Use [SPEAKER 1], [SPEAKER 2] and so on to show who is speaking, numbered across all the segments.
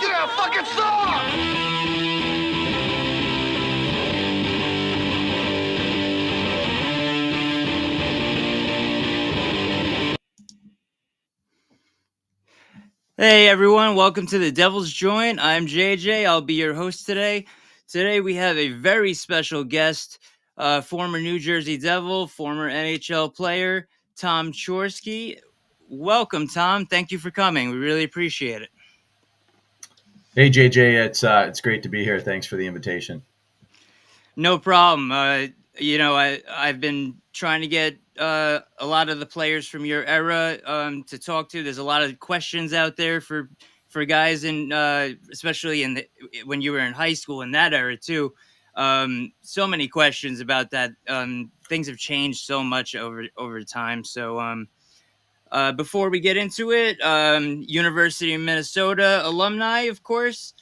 [SPEAKER 1] Yeah, fucking song!
[SPEAKER 2] Hey everyone, welcome to the Devil's Joint. I'm JJ. I'll be your host today. Today we have a very special guest, former New Jersey Devil, former NHL player, Tom Chorske. Welcome, Tom. Thank you for coming. We really appreciate it.
[SPEAKER 3] Hey JJ, it's great to be here. Thanks for the invitation.
[SPEAKER 2] No problem. I've been trying to get a lot of the players from your era to talk to. There's a lot of questions out there for guys in especially when you were in high school in that era too. So many questions about that. Things have changed so much over time. So before we get into it, University of Minnesota alumni, of course.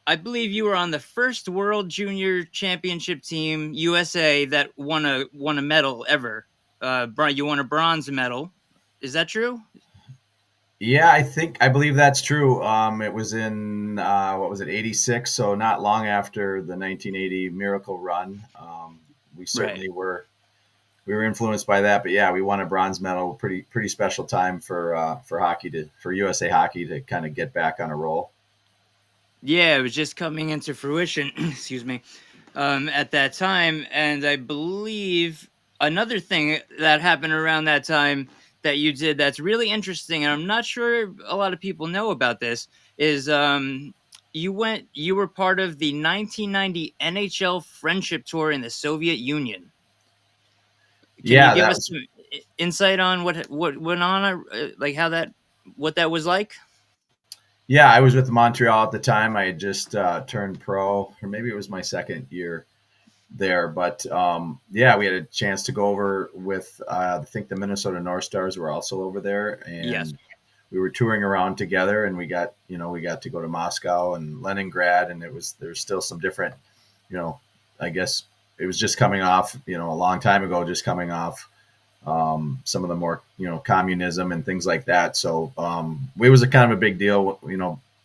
[SPEAKER 2] I believe you were on the first World Junior Championship team, USA, that won a medal ever. You won a bronze medal. Is that true?
[SPEAKER 3] Yeah, I believe that's true. It was in what was it, '86? So not long after the 1980 Miracle Run. We certainly
[SPEAKER 2] Right.
[SPEAKER 3] we were influenced by that. But yeah, we won a bronze medal. Pretty special time for hockey for USA Hockey to kind of get back on a roll.
[SPEAKER 2] Yeah, it was just coming into fruition. Excuse me. At that time, and I believe another thing that happened around that time that you did that's really interesting, and I'm not sure a lot of people know about this, is you were part of the 1990 NHL Friendship Tour in the Soviet Union. Can you
[SPEAKER 3] Yeah,
[SPEAKER 2] give
[SPEAKER 3] that
[SPEAKER 2] us
[SPEAKER 3] was
[SPEAKER 2] some insight on what went on, like what that was like?
[SPEAKER 3] yeah. I was with Montreal at the time. I had just turned pro, or maybe it was my second year there. But yeah, we had a chance to go over with I think the Minnesota North Stars were also over there,
[SPEAKER 2] Yes.
[SPEAKER 3] and we were touring around together. And we got to go to Moscow and Leningrad, and there's still some different, you know, I guess it was just coming off, a long time ago, just coming off some of the more communism and things like that. So it was a kind of a big deal,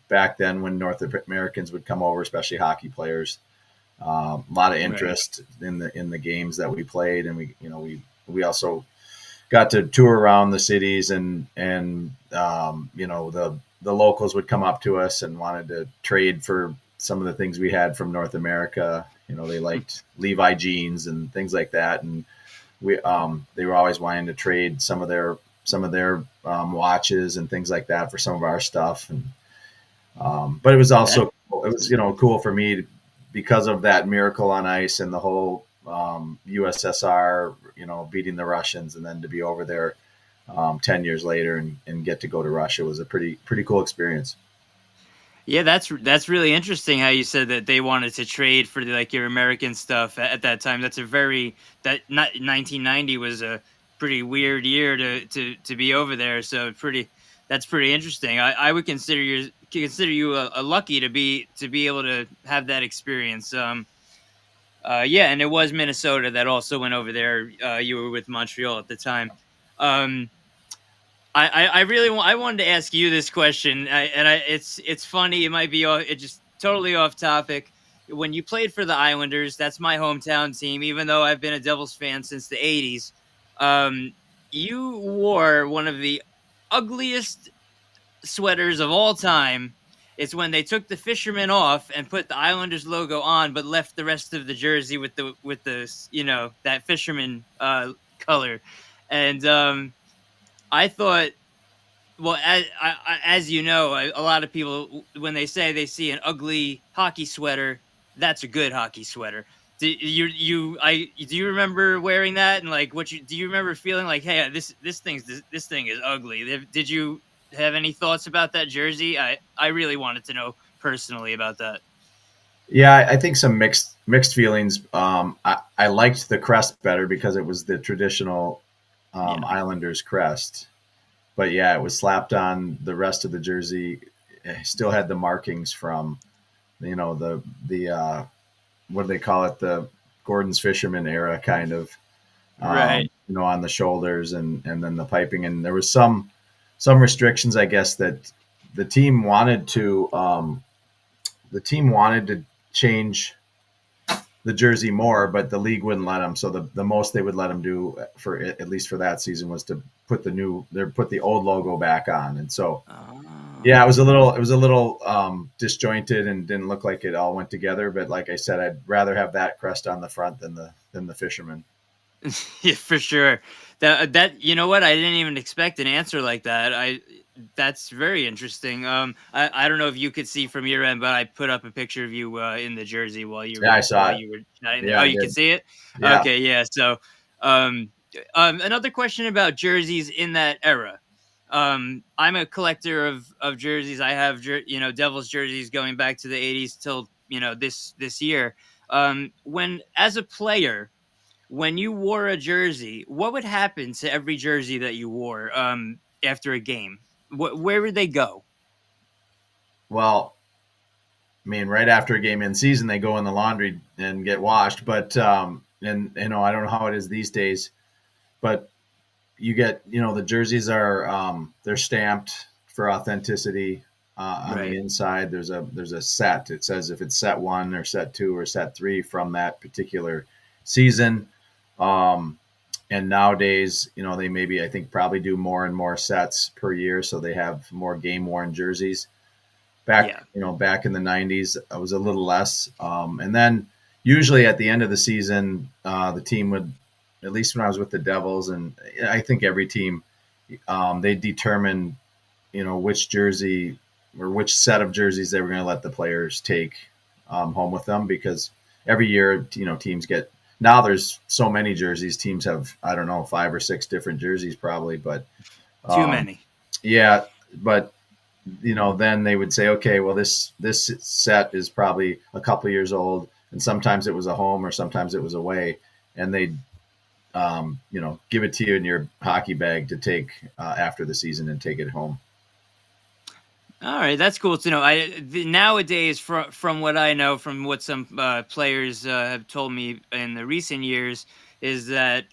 [SPEAKER 3] back then when North Americans would come over, especially hockey players. A lot of
[SPEAKER 2] Right.
[SPEAKER 3] interest in the games that we played, and we also got to tour around the cities, and the locals would come up to us and wanted to trade for some of the things we had from North America. They liked Levi jeans and things like that, and they were always wanting to trade some of their watches and things like that for some of our stuff. And but it was
[SPEAKER 2] That
[SPEAKER 3] also it was cool for me because of that miracle on ice and the whole USSR beating the Russians, and then to be over there 10 years later and get to go to Russia was a pretty cool experience.
[SPEAKER 2] Yeah, that's really interesting how you said that they wanted to trade for like your American stuff at that time. That's a very that not 1990 was a pretty weird year to be over there. So that's pretty interesting. I would consider you a lucky to be able to have that experience. Yeah, and it was Minnesota that also went over there. You were with Montreal at the time. Um, I wanted to ask you this question, it's funny. It might be it just totally off topic. When you played for the Islanders, that's my hometown team. Even though I've been a Devils fan since the '80s, um, you wore one of the ugliest sweaters of all time. It's when they took the fisherman off and put the Islanders logo on, but left the rest of the jersey with the that fisherman color, and I thought, well, as you know, a lot of people when they say they see an ugly hockey sweater, that's a good hockey sweater. Do you remember wearing that, and like do you remember feeling like, hey, this thing is ugly? Did you have any thoughts about that jersey? I really wanted to know personally about that.
[SPEAKER 3] Yeah, I think some mixed feelings. I liked the crest better because it was the traditional
[SPEAKER 2] Yeah.
[SPEAKER 3] Islanders crest. But yeah, it was slapped on the rest of the jersey. It still had the markings from the what do they call it, the Gordon's Fisherman era, kind of,
[SPEAKER 2] Right.
[SPEAKER 3] on the shoulders, and then the piping. And there was some restrictions, I guess, that the team wanted to change the jersey more, but the league wouldn't let them. So the most they would let them do for at least for that season was to put the old logo back on. And so, yeah, it was a little disjointed and didn't look like it all went together. But like I said, I'd rather have that crest on the front than the fisherman.
[SPEAKER 2] Yeah, for sure. That you know what? I didn't even expect an answer like that. That's very interesting. I don't know if you could see from your end, but I put up a picture of you in the jersey while you were
[SPEAKER 3] Yeah, I saw it.
[SPEAKER 2] you were chatting there.
[SPEAKER 3] Yeah,
[SPEAKER 2] Oh,
[SPEAKER 3] I
[SPEAKER 2] you
[SPEAKER 3] did.
[SPEAKER 2] can see it.
[SPEAKER 3] Yeah.
[SPEAKER 2] Okay, yeah. So, another question about jerseys in that era. I'm a collector of jerseys. I have Devils jerseys going back to the '80s till this year. When as a player, when you wore a jersey, what would happen to every jersey that you wore after a game? Where would they go?
[SPEAKER 3] Well, I mean, right after a game in season, they go in the laundry and get washed. But and I don't know how it is these days, but you get the jerseys are they're stamped for authenticity on the
[SPEAKER 2] Right.
[SPEAKER 3] inside. There's a set. It says if it's set 1 or set 2 or set 3 from that particular season. And nowadays, they maybe I think probably do more and more sets per year, so they have more game worn jerseys.
[SPEAKER 2] Yeah.
[SPEAKER 3] Back in the '90s, it was a little less. And then usually at the end of the season, the team would, at least when I was with the Devils, and I think every team, they determine, which jersey or which set of jerseys they were going to let the players take home with them, because every year, teams get, now there's so many jerseys, teams have, I don't know, 5 or 6 different jerseys probably, but
[SPEAKER 2] Too many.
[SPEAKER 3] yeah, but then they would say, okay, well, this set is probably a couple years old, and sometimes it was a home or sometimes it was away, and they'd give it to you in your hockey bag to take after the season and take it home.
[SPEAKER 2] All right, that's cool to know. Nowadays, from what I know, from what some players have told me in the recent years, is that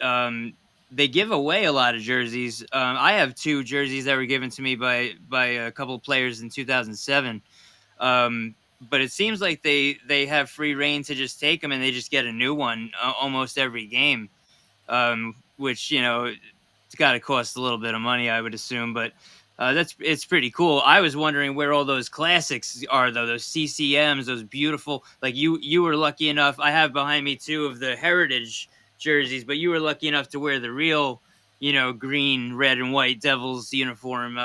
[SPEAKER 2] they give away a lot of jerseys. I have 2 jerseys that were given to me by a couple of players in 2007. But it seems like they have free reign to just take them and they just get a new one almost every game. Which it's got to cost a little bit of money, I would assume, but it's pretty cool. I was wondering where all those classics are, though. Those CCMs, those beautiful. Like you were lucky enough. I have behind me 2 of the heritage jerseys, but you were lucky enough to wear the real, green, red, and white Devils uniform,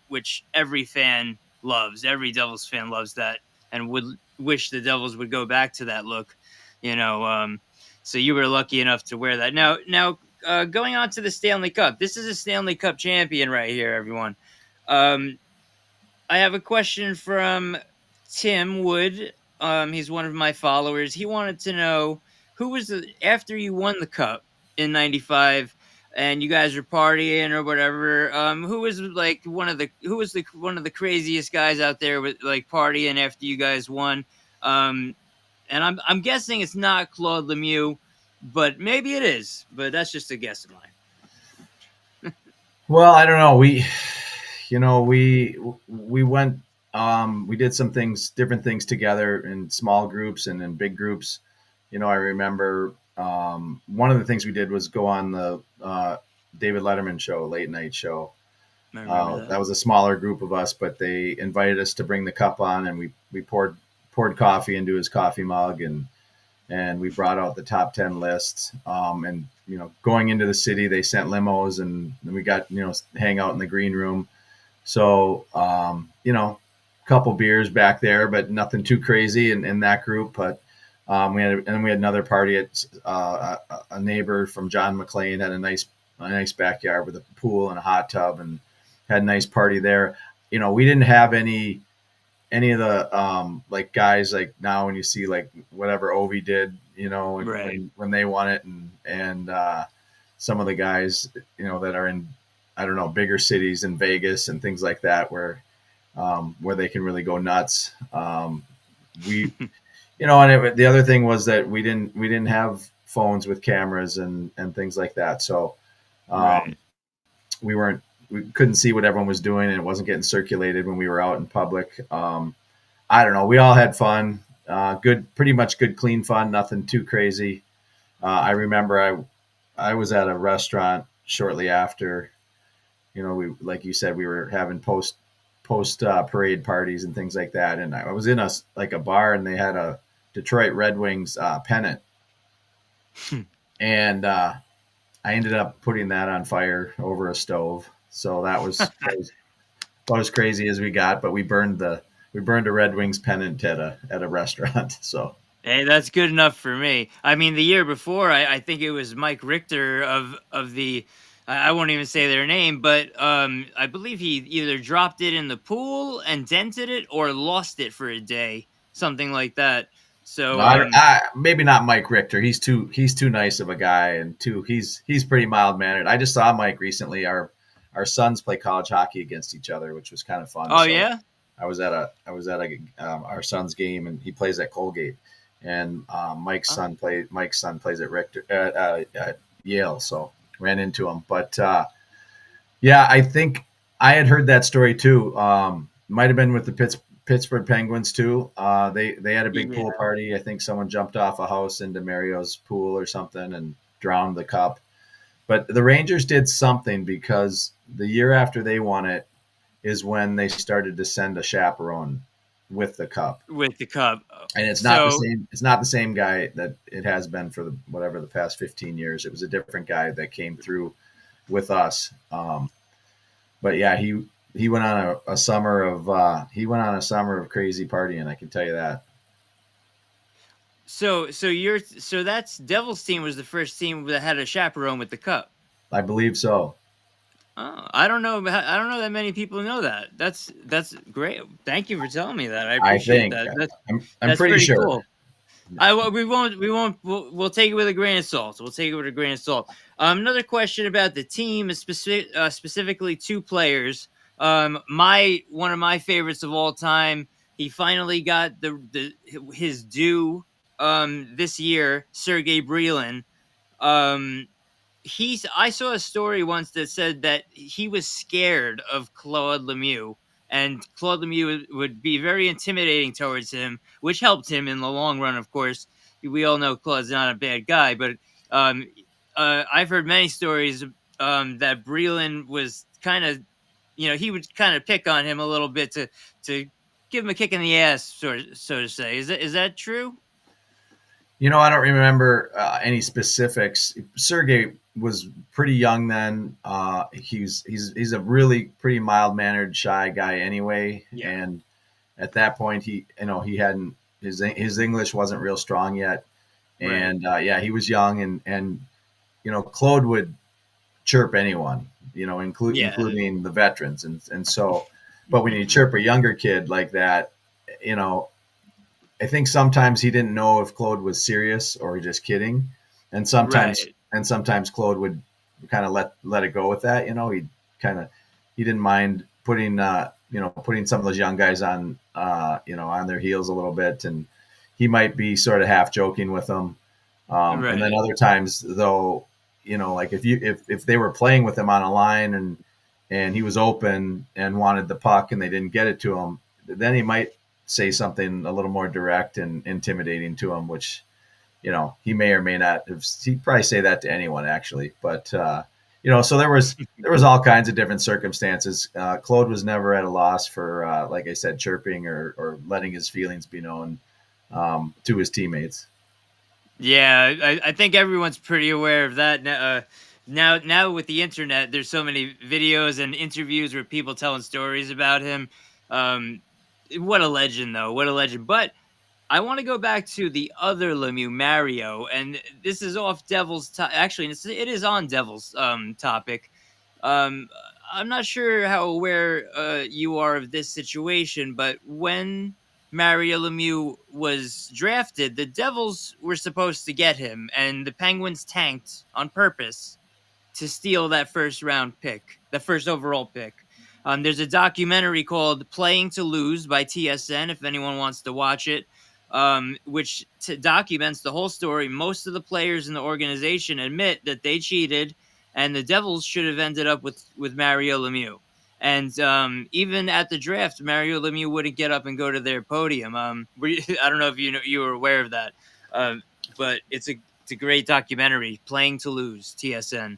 [SPEAKER 2] which every fan loves. Every Devils fan loves that and would wish the Devils would go back to that look. You know, so you were lucky enough to wear that. Now, going on to the Stanley Cup. This is a Stanley Cup champion right here, everyone. I have a question from Tim Wood. He's one of my followers. He wanted to know who was after you won the cup in '95 and you guys were partying or whatever. Who was like one of the craziest guys out there with like partying after you guys won? And I'm guessing it's not Claude Lemieux, but maybe it is. But that's just a guess of mine.
[SPEAKER 3] Well, I don't know. We went, we did some different things together in small groups and in big groups. I remember one of the things we did was go on the David Letterman show, late night show. That was a smaller group of us, but they invited us to bring the cup on, and we poured coffee into his coffee mug, and we brought out the top 10 list. And going into the city, they sent limos, and we got hang out in the green room. So a couple beers back there, but nothing too crazy in that group. But we had another party at a neighbor from John McLean had a nice backyard with a pool and a hot tub, and had a nice party there. We didn't have any of the like guys like now when you see like whatever Ovi did,
[SPEAKER 2] Right.
[SPEAKER 3] when they won it, and some of the guys that are in, I don't know, bigger cities in Vegas and things like that where they can really go nuts. We and the other thing was that we didn't have phones with cameras and things like that, so
[SPEAKER 2] Right.
[SPEAKER 3] we weren't we couldn't see what everyone was doing, and it wasn't getting circulated when we were out in public. I don't know. We all had fun. Good, pretty much good, clean fun. Nothing too crazy. I remember I was at a restaurant shortly after. You know, we, like you said, we were having post parade parties and things like that. And I was in a bar, and they had a Detroit Red Wings pennant, and I ended up putting that on fire over a stove. So that was about as crazy as we got. But we burned a Red Wings pennant at a restaurant. So.
[SPEAKER 2] Hey, that's good enough for me. I mean, the year before, I think it was Mike Richter of the, I won't even say their name, but I believe he either dropped it in the pool and dented it, or lost it for a day, something like that. So
[SPEAKER 3] maybe not Mike Richter. He's too nice of a guy, and he's pretty mild mannered. I just saw Mike recently. Our sons play college hockey against each other, which was kind of fun.
[SPEAKER 2] Oh, so yeah.
[SPEAKER 3] I was at our son's game, and he plays at Colgate. And Mike's son plays at Richter at Yale, so ran into him. But yeah, I think I had heard that story too. Might have been with the Pittsburgh Penguins too. They had a big pool party. I think someone jumped off a house into Mario's pool or something and drowned the cup. But the Rangers did something, because the year after they won it is when they started to send a chaperone with the cup. And it's not the same. It's not the same guy that it has been for the past 15 years. It was a different guy that came through with us. But yeah, he went on a summer of crazy partying. I can tell you that.
[SPEAKER 2] So that's Devils team was the first team that had a chaperone with the cup.
[SPEAKER 3] I believe so.
[SPEAKER 2] Oh, I don't know that many people know that. That's great. Thank you for telling me that. I appreciate that.
[SPEAKER 3] I'm pretty sure.
[SPEAKER 2] Cool. We'll take it with a grain of salt. Another question about the team is specifically two players. One of my favorites of all time. He finally got his due this year. Sergei Brylin. I saw a story once that said that he was scared of Claude Lemieux, and Claude Lemieux would be very intimidating towards him, which helped him in the long run, of course. We all know Claude's not a bad guy, but I've heard many stories that Brylin was kind of, he would kind of pick on him a little bit to give him a kick in the ass, so to say. Is that true?
[SPEAKER 3] I don't remember any specifics. Sergey was pretty young then. He's a really pretty mild mannered, shy guy anyway. Yeah. And at that point, he hadn't his English wasn't real strong yet. Right. And he was young, and Claude would chirp anyone, including the veterans, and so. But when you chirp a younger kid like that, I think sometimes he didn't know if Claude was serious or just kidding, and sometimes Claude would kind of let it go with that. He didn't mind putting some of those young guys on on their heels a little bit, and he might be sort of half joking with them. Right. And then other times, though, like if they were playing with him on a line and he was open and wanted the puck and they didn't get it to him, then he might say something a little more direct and intimidating to him, which, he may or may not have. He'd probably say that to anyone, actually. But, so there was all kinds of different circumstances. Claude was never at a loss for, like I said, chirping or letting his feelings be known to his teammates.
[SPEAKER 2] Yeah, I think everyone's pretty aware of that. Now with the internet, there's so many videos and interviews where people telling stories about him. What a legend, though. What a legend. But I want to go back to the other Lemieux, Mario, and this is off Devils. Actually, it is on Devils topic. I'm not sure how aware you are of this situation, but when Mario Lemieux was drafted, the Devils were supposed to get him, and the Penguins tanked on purpose to steal that first round pick, the first overall pick. There's a documentary called Playing to Lose by TSN, if anyone wants to watch it, which documents the whole story. Most of the players in the organization admit that they cheated and the Devils should have ended up with Mario Lemieux. And even at the draft, Mario Lemieux wouldn't get up and go to their podium. I don't know if you were aware of that, but it's a great documentary, Playing to Lose, TSN.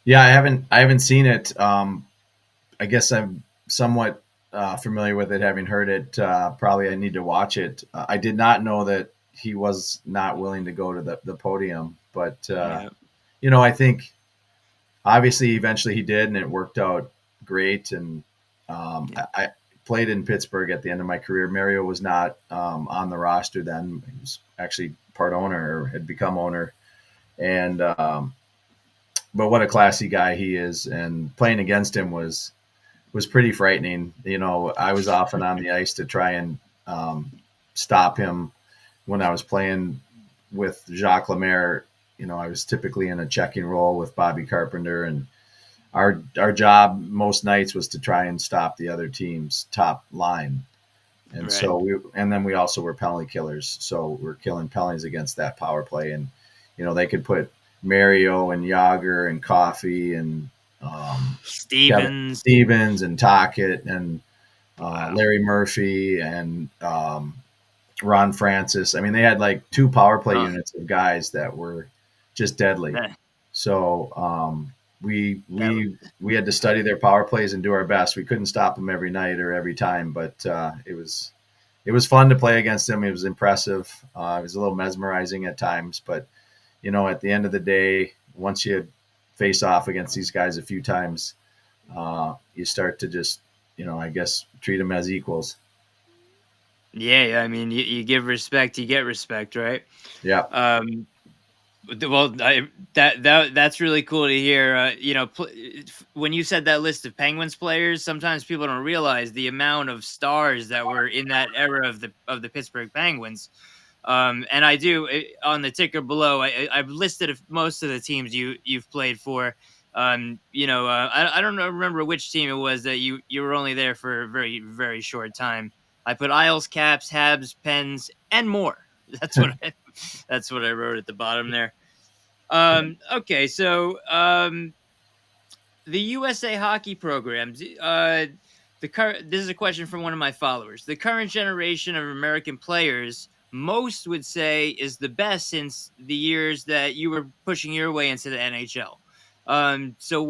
[SPEAKER 3] Yeah, I haven't seen it. I guess I'm somewhat familiar with it, having heard it. Probably I need to watch it. I did not know that he was not willing to go to the podium, but
[SPEAKER 2] Yeah,
[SPEAKER 3] I think obviously eventually he did, and it worked out great. And
[SPEAKER 2] yeah,
[SPEAKER 3] I played in Pittsburgh at the end of my career. Mario was not on the roster then. He was actually part owner, or had become owner. And but what a classy guy he is, and playing against him was pretty frightening. I was often on the ice to try and stop him when I was playing with Jacques Lemaire. I was typically in a checking role with Bobby Carpenter, and our job most nights was to try and stop the other team's top line. And
[SPEAKER 2] right.
[SPEAKER 3] then we also were penalty killers. So we're killing penalties against that power play. And, they could put Mario and Yager and Coffey and Kevin
[SPEAKER 2] Stevens.
[SPEAKER 3] Stevens and Tockett and
[SPEAKER 2] Wow.
[SPEAKER 3] Larry Murphy and Ron Francis. I mean, they had like 2 power play
[SPEAKER 2] Oh,
[SPEAKER 3] units of guys that were just deadly.
[SPEAKER 2] that,
[SPEAKER 3] So we
[SPEAKER 2] that was,
[SPEAKER 3] we we had to study their power plays and do our best. We couldn't stop them every night or every time, but it was fun to play against them. It was impressive. It was a little mesmerizing at times, but at the end of the day, once you face off against these guys a few times, you start to just, I guess, treat them as equals.
[SPEAKER 2] yeah. I mean, you give respect, you get respect, right?
[SPEAKER 3] Yeah.
[SPEAKER 2] Um, well, that's really cool to hear. When you said that list of Penguins players, sometimes people don't realize the amount of stars that were in that era of the Pittsburgh Penguins. And I do on the ticker below. I've listed most of the teams you've played for. I don't remember which team it was that you were only there for a very very short time. I put Isles, Caps, Habs, Pens, and more. That's what that's what I wrote at the bottom there. Okay, so the USA hockey programs. This is a question from one of my followers. The current generation of American players, most would say, is the best since the years that you were pushing your way into the NHL. So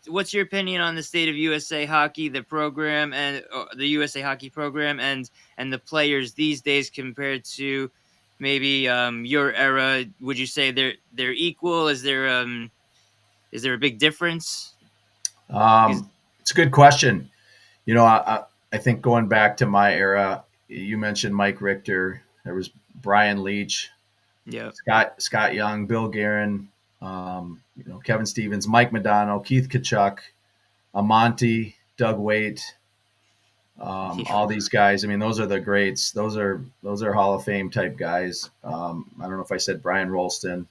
[SPEAKER 2] what's your opinion on the state of USA hockey, the program, and the USA hockey program, and the players these days compared to maybe your era? Would you say they're equal? Is there a big difference? 'Cause-
[SPEAKER 3] It's a good question. I think going back to my era, you mentioned Mike Richter. There was Brian Leach,
[SPEAKER 2] yeah,
[SPEAKER 3] Scott Young, Bill Guerin, Kevin Stevens, Mike Modano, Keith Kachuk, Amonte, Doug Waite, all these guys. I mean, those are the greats. Those are Hall of Fame type guys. I don't know if I said Brian Rolston,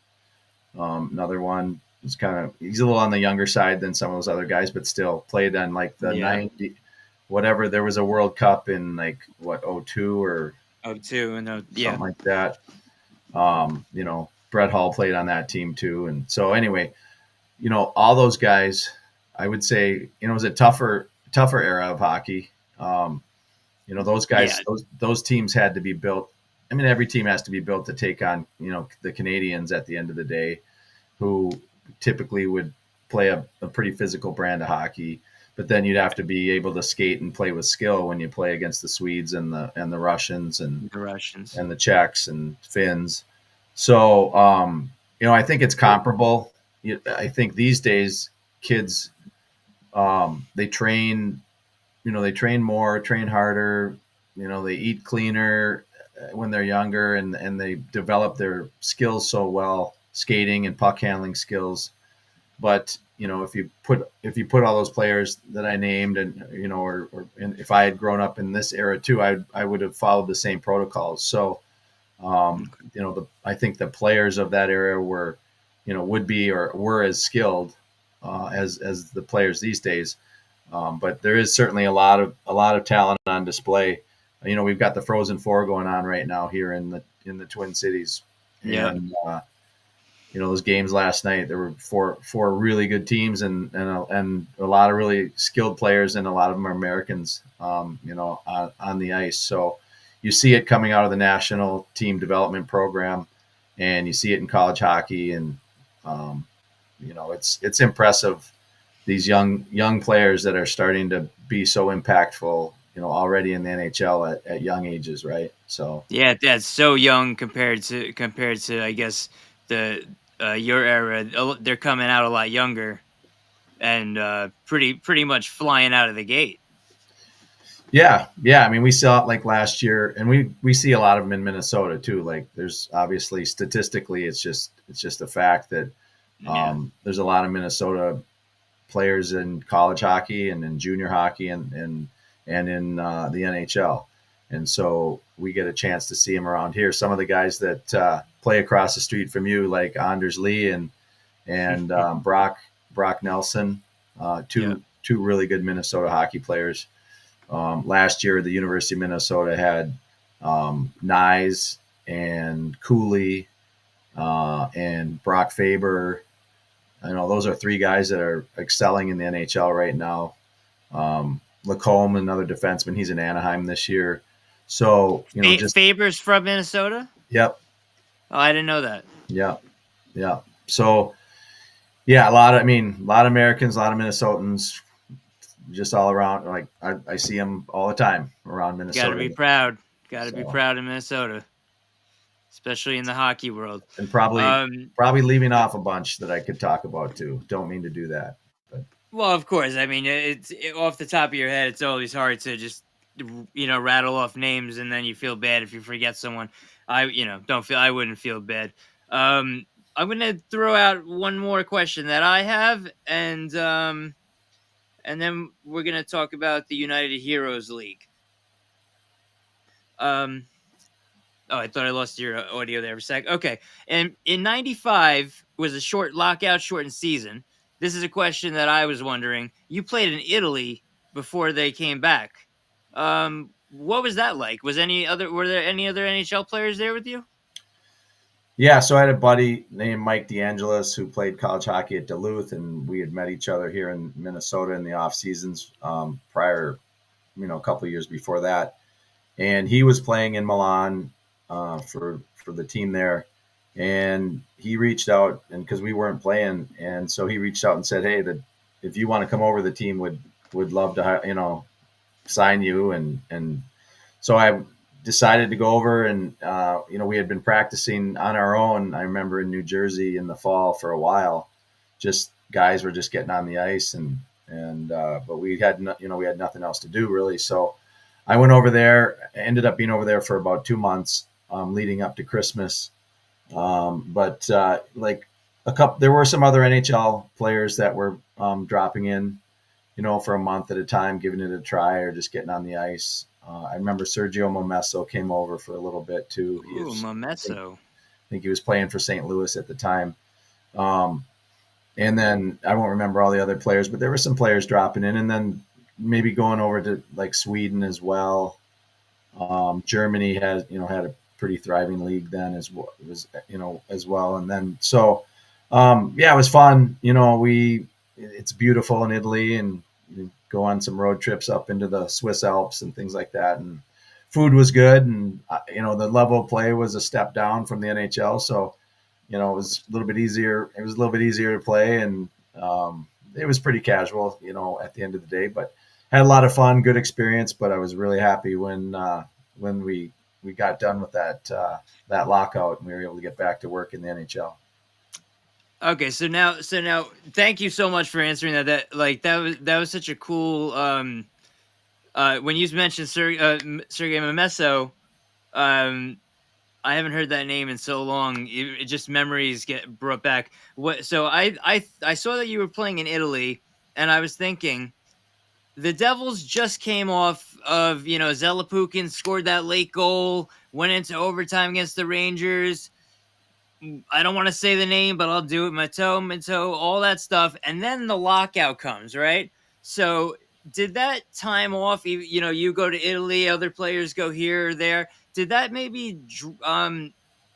[SPEAKER 3] another one. He's a little on the younger side than some of those other guys, but still played on like the
[SPEAKER 2] yeah.
[SPEAKER 3] 90 whatever. There was a World Cup in like what 02 or
[SPEAKER 2] Oh, two and
[SPEAKER 3] something like that. Brett Hall played on that team too, and so anyway, all those guys, I would say, it was a tougher era of hockey. Those guys,
[SPEAKER 2] yeah,
[SPEAKER 3] those teams had to be built. I mean, every team has to be built to take on, the Canadians at the end of the day, who typically would play a pretty physical brand of hockey. But then you'd have to be able to skate and play with skill when you play against the Swedes and the Russians and
[SPEAKER 2] the Russians.
[SPEAKER 3] the Czechs and Finns. So, I think it's comparable. I think these days kids, they train, they train more, train harder, they eat cleaner when they're younger, and they develop their skills so well, skating and puck handling skills. But, if you put all those players that I named and, and if I had grown up in this era too, I would have followed the same protocols. So, I think the players of that era were, would be or were as skilled as the players these days. But there is certainly a lot of talent on display. We've got the Frozen Four going on right now here in the Twin Cities,
[SPEAKER 2] Yeah.
[SPEAKER 3] and those games last night, there were four really good teams and a lot of really skilled players, and a lot of them are Americans, on the ice. So you see it coming out of the national team development program, and you see it in college hockey, and um, it's impressive, these young players that are starting to be so impactful, already in the NHL at young ages, right? So
[SPEAKER 2] Yeah, that's so young compared to I guess the your era. They're coming out a lot younger and pretty much flying out of the gate.
[SPEAKER 3] yeah. I mean, we saw it like last year, and we see a lot of them in Minnesota too. Like, there's obviously statistically, it's just a fact that
[SPEAKER 2] Yeah.
[SPEAKER 3] there's a lot of Minnesota players in college hockey and in junior hockey and in the NHL. And so we get a chance to see them around here. Some of the guys that play across the street from you, like Anders Lee and Brock Nelson,
[SPEAKER 2] Yeah.
[SPEAKER 3] two really good Minnesota hockey players. Last year, the University of Minnesota had Nyes and Cooley and Brock Faber. I know those are three guys that are excelling in the NHL right now. Lacombe, another defenseman, he's in Anaheim this year. So, just
[SPEAKER 2] Faber's from Minnesota.
[SPEAKER 3] yep,
[SPEAKER 2] Oh, I didn't know that.
[SPEAKER 3] yep, yep. So, yeah, a lot of Americans, a lot of Minnesotans, just all around. Like, I see them all the time around
[SPEAKER 2] Got to
[SPEAKER 3] Minnesota.
[SPEAKER 2] be proud. Got to be
[SPEAKER 3] So,
[SPEAKER 2] proud in Minnesota, especially in the hockey world.
[SPEAKER 3] and probably
[SPEAKER 2] Um,
[SPEAKER 3] probably leaving off a bunch that I could talk about too. Don't mean to do that, but
[SPEAKER 2] well, of course. I mean, off the top of your head, it's always hard to just rattle off names and then you feel bad if you forget someone. Don't feel. I wouldn't feel bad. Um, I'm gonna throw out one more question that I have, and then we're gonna talk about the United Heroes League. Um, Oh, I thought I lost your audio there for a sec. Okay. And in 95 was a short lockout shortened season. This is a question that I was wondering. You played in Italy before they came back. What was that like? Were there any other NHL players there with you?
[SPEAKER 3] yeah. So I had a buddy named Mike DeAngelis who played college hockey at Duluth, and we had met each other here in Minnesota in the off seasons prior, a couple of years before that. And he was playing in Milan for the team there, and he reached out, and because we weren't playing, and so he reached out and said, "Hey, if you want to come over, the team would love to sign you." And so I decided to go over, and we had been practicing on our own. I remember in New Jersey in the fall for a while, just guys were just getting on the ice, and but we had nothing else to do really. So I went over there. Ended up being over there for about 2 months, leading up to Christmas. But like there were some other NHL players that were dropping in, for a month at a time, giving it a try or just getting on the ice. I remember Sergio Momesso came over for a little bit too.
[SPEAKER 2] Ooh, Momesso.
[SPEAKER 3] I think he was playing for St. Louis at the time. Um, and then I won't remember all the other players, but there were some players dropping in, and then maybe going over to like Sweden as well. Germany had a pretty thriving league then as well, and then so yeah, it was fun. It's beautiful in Italy, and you go on some road trips up into the Swiss Alps and things like that, and food was good, and the level of play was a step down from the NHL, so it was a little bit easier. It was a little bit easier to play, and it was pretty casual, at the end of the day, but had a lot of fun, good experience. But I was really happy when we got done with that lockout and we were able to get back to work in the NHL.
[SPEAKER 2] Okay, so now, thank you so much for answering that. That was such a cool. When you mentioned Sergei Momesso, I haven't heard that name in so long. It just memories get brought back. So I saw that you were playing in Italy, and I was thinking the Devils just came off of Zelapukin scored that late goal, went into overtime against the Rangers. I don't want to say the name, but I'll do it. Mato, all that stuff, and then the lockout comes, right? So did that time off? You go to Italy, other players go here or there. Did that maybe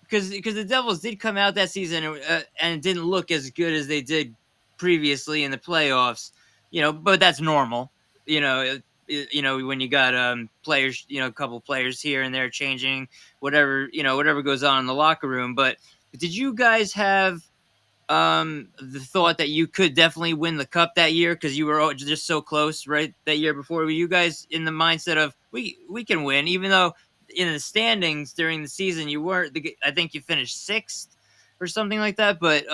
[SPEAKER 2] because the Devils did come out that season and didn't look as good as they did previously in the playoffs. But that's normal. When you got players, a couple players here and there changing, whatever goes on in the locker room. But did you guys have the thought that you could definitely win the cup that year because you were just so close right that year before? Were you guys in the mindset of we can win, even though in the standings during the season you weren't? I think you finished sixth or something like that. But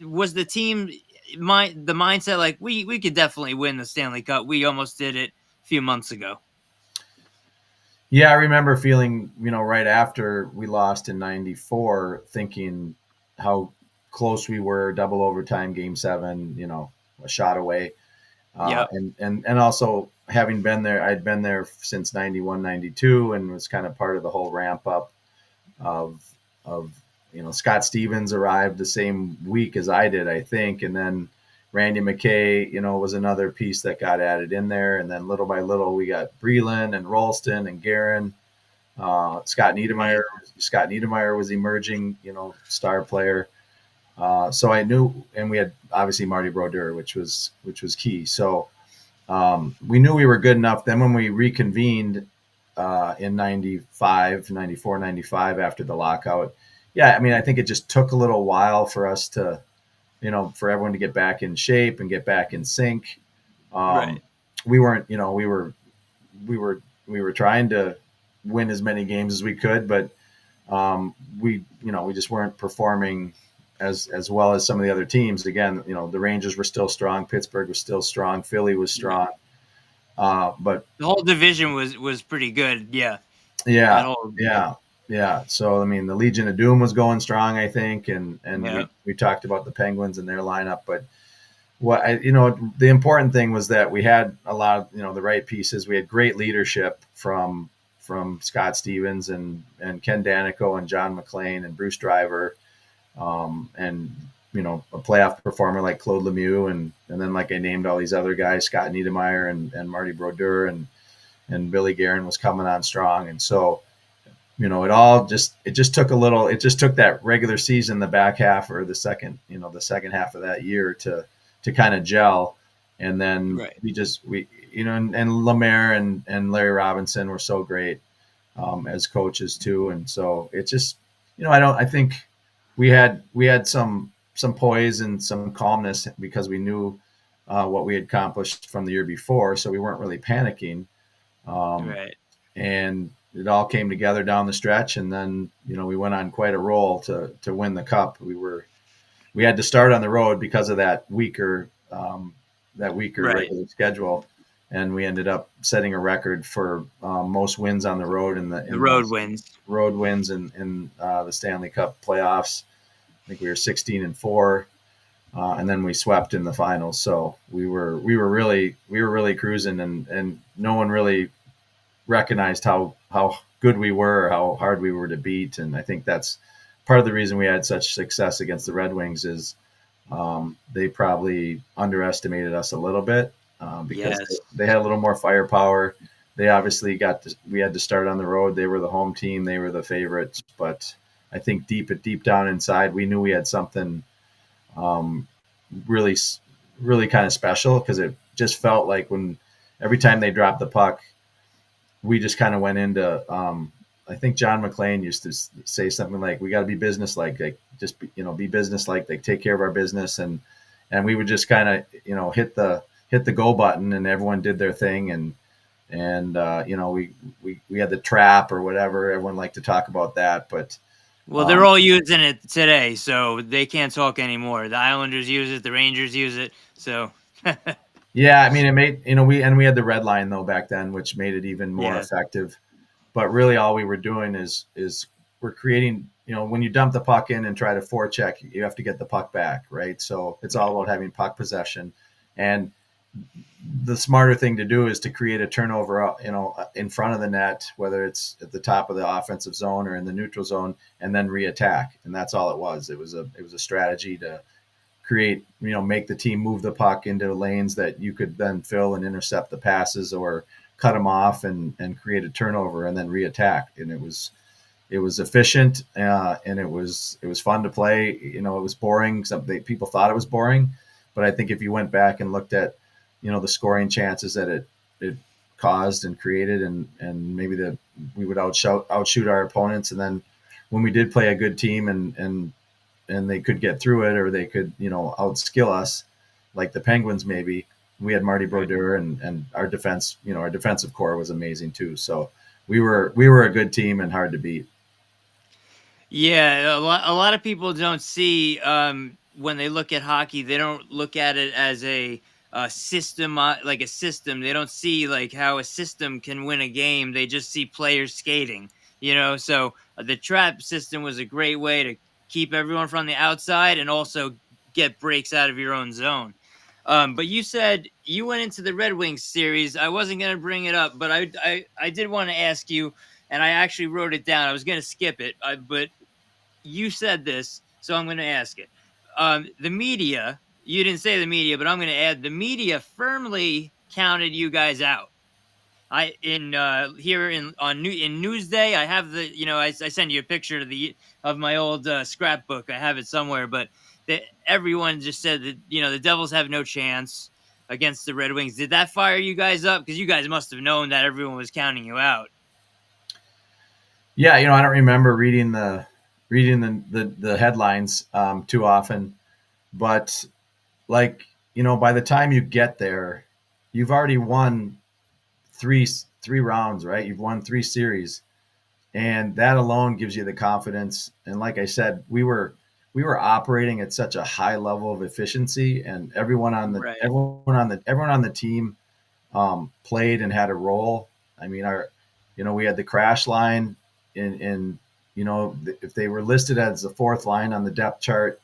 [SPEAKER 2] was the team the mindset like we could definitely win the Stanley Cup? We almost did it a few months ago.
[SPEAKER 3] Yeah, I remember feeling, right after we lost in '94, thinking how close we were, double overtime, game 7, a shot away.
[SPEAKER 2] Yeah.
[SPEAKER 3] And also having been there, I'd been there since 91, 92, and was kind of part of the whole ramp up of Scott Stevens arrived the same week as I did, I think. And then Randy McKay, was another piece that got added in there. And then little by little, we got Breland and Ralston and Guerin. Scott Niedermeyer was emerging, star player. So I knew, and we had obviously Marty Brodeur, which was key. So we knew we were good enough. Then when we reconvened in 95, 94, 95 after the lockout, I think it just took a little while for us to, for everyone to get back in shape and get back in sync.
[SPEAKER 2] Right.
[SPEAKER 3] We weren't, we were trying to win as many games as we could, but we just weren't performing as well as some of the other teams. Again, the Rangers were still strong, Pittsburgh was still strong, Philly was strong, but
[SPEAKER 2] the whole division was pretty good. Yeah.
[SPEAKER 3] Yeah. So, the Legion of Doom was going strong, I think. And
[SPEAKER 2] yeah.
[SPEAKER 3] we talked about the Penguins and their lineup, but the important thing was that we had a lot of, the right pieces. We had great leadership from Scott Stevens and Ken Danico and John McClain and Bruce Driver. And, a playoff performer like Claude Lemieux. And then, like I named all these other guys, Scott Niedermeyer and Marty Brodeur and Billy Guerin was coming on strong. And so, it just took that regular season, the back half or the second half of that year to kind of gel. And then
[SPEAKER 2] right.
[SPEAKER 3] and Lemaire and Larry Robinson were so great as coaches too. And so it just, I think we had some poise and some calmness because we knew what we had accomplished from the year before. So we weren't really panicking.
[SPEAKER 2] Right.
[SPEAKER 3] And it all came together down the stretch, and then we went on quite a roll to win the cup. We had to start on the road because of that weaker right. regular schedule, and we ended up setting a record for most wins on the road in the
[SPEAKER 2] road wins
[SPEAKER 3] in the Stanley Cup playoffs. I think we were 16-4, and then we swept in the finals. So we were really cruising, and no one really recognized how good we were, or how hard we were to beat. And I think that's part of the reason we had such success against the Red Wings is they probably underestimated us a little bit because they had a little more firepower. They obviously we had to start on the road. They were the home team. They were the favorites. But I think deep down inside, we knew we had something really, really kind of special, because it just felt like every time they dropped the puck, we just kind of went into, I think John McClain used to say something like, we got to be business-like, just, be business-like, take care of our business. And we would just kind of, hit the go button, and everyone did their thing. And we had the trap or whatever. Everyone liked to talk about that, but.
[SPEAKER 2] Well, they're all using it today, so they can't talk anymore. The Islanders use it, the Rangers use it, so.
[SPEAKER 3] Yeah, it made, we had the red line though back then, which made it even more effective. But really all we were doing is we're creating, when you dump the puck in and try to forecheck, you have to get the puck back, right? So it's all about having puck possession. And the smarter thing to do is to create a turnover, in front of the net, whether it's at the top of the offensive zone or in the neutral zone, and then reattack. And that's all it was. It was a strategy to create, make the team move the puck into lanes that you could then fill and intercept the passes or cut them off and create a turnover and then reattack. And it was it was efficient, and it was fun to play. It was boring. People thought it was boring, but I think if you went back and looked at, the scoring chances that it caused and created, and maybe we would outshoot our opponents, and then when we did play a good team and they could get through it, or they could outskill us, like the Penguins maybe. We had Marty Brodeur, and our defense, our defensive core was amazing too. So we were a good team and hard to beat.
[SPEAKER 2] Yeah, a lot of people don't see when they look at hockey, they don't look at it as a system, like a system. They don't see like how a system can win a game. They just see players skating. So the trap system was a great way to keep everyone from the outside and also get breaks out of your own zone. But you said you went into the Red Wings series. I wasn't going to bring it up, but I did want to ask you, and I actually wrote it down. I was going to skip it, but you said this, so I'm going to ask it. The media, you didn't say the media, but I'm going to add the media firmly counted you guys out. I in here in Newsday, I have I send you a picture of my old scrapbook. I have it somewhere, but everyone just said that the Devils have no chance against the Red Wings. Did that fire you guys up? Because you guys must have known that everyone was counting you out.
[SPEAKER 3] Yeah, I don't remember reading the headlines too often, but by the time you get there, you've already won three rounds, right? You've won 3 series, and that alone gives you the confidence. And like I said, we were operating at such a high level of efficiency, and everyone on the team played and had a role. I mean, we had the crash line in if they were listed as the 4th line on the depth chart,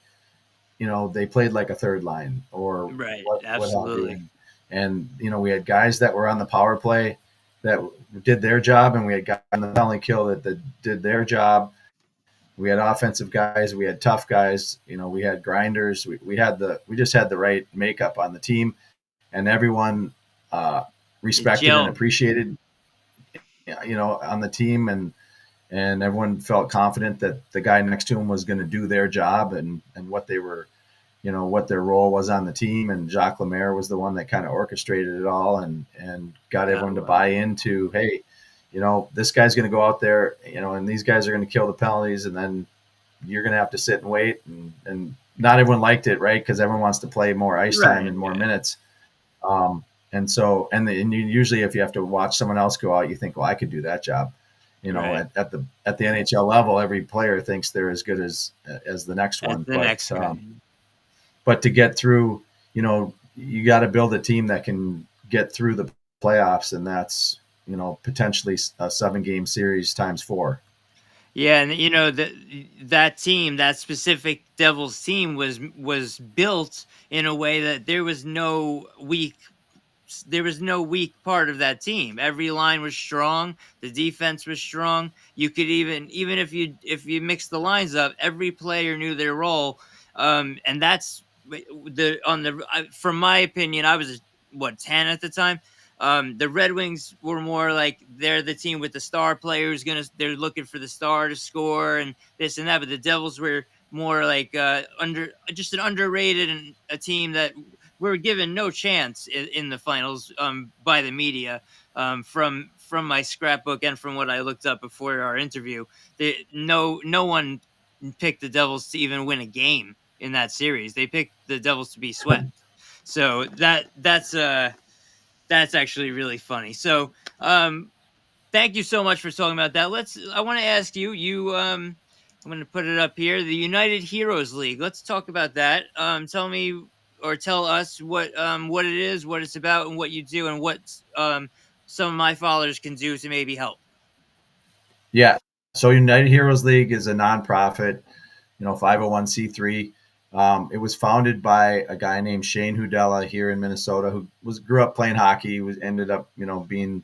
[SPEAKER 3] they played like a 3rd line or
[SPEAKER 2] absolutely.
[SPEAKER 3] And we had guys that were on the power play that did their job, and we had guys on the penalty kill that did their job. We had offensive guys, we had tough guys, we had grinders. We just had the right makeup on the team, and everyone respected and appreciated on the team, and everyone felt confident that the guy next to him was going to do their job and what they were, what their role was on the team. And Jacques Lemaire was the one that kind of orchestrated it all and got everyone to buy into, hey, this guy's going to go out there, and these guys are going to kill the penalties, and then you're going to have to sit and wait. And not everyone liked it, right? Because everyone wants to play more ice time and more minutes. And usually if you have to watch someone else go out, you think, well, I could do that job. At the NHL level, every player thinks they're as good as the next one. But to get through, you got to build a team that can get through the playoffs, and that's potentially a 7-game series times 4.
[SPEAKER 2] Yeah, and that team, that specific Devils team, was built in a way that there was no weak part of that team. Every line was strong. The defense was strong. You could even if you mix the lines up, every player knew their role. And that's from my opinion, I was 10 at the time. The Red Wings were more like they're the team with the star players. They're looking for the star to score and this and that. But the Devils were more like an underrated and a team that were given no chance in the finals by the media. From my scrapbook and from what I looked up before our interview, no one picked the Devils to even win a game in that series. They picked the Devils to be swept. So that's actually really funny. So thank you so much for talking about that. I want to ask you. I'm going to put it up here. The United Heroes League. Let's talk about that. Tell me or tell us what it is, what it's about, and what you do, and what some of my followers can do to maybe help.
[SPEAKER 3] Yeah. So United Heroes League is a nonprofit, 501c3. It was founded by a guy named Shane Hudella here in Minnesota, who grew up playing hockey. Ended up, being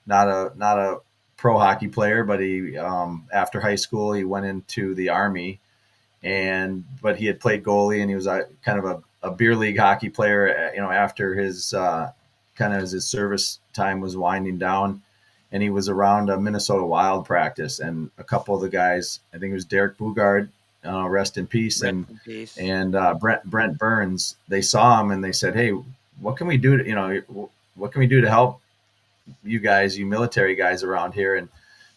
[SPEAKER 3] not a pro hockey player, but he after high school he went into the Army, but he had played goalie, and he was kind of a beer league hockey player. After his his service time was winding down, and he was around a Minnesota Wild practice, and a couple of the guys, I think it was Derek Bugard, rest in peace,
[SPEAKER 2] Rest in peace.
[SPEAKER 3] and Brent Burns. They saw him and they said, "Hey, what can we do to, what can we do to help you guys, you military guys around here?" And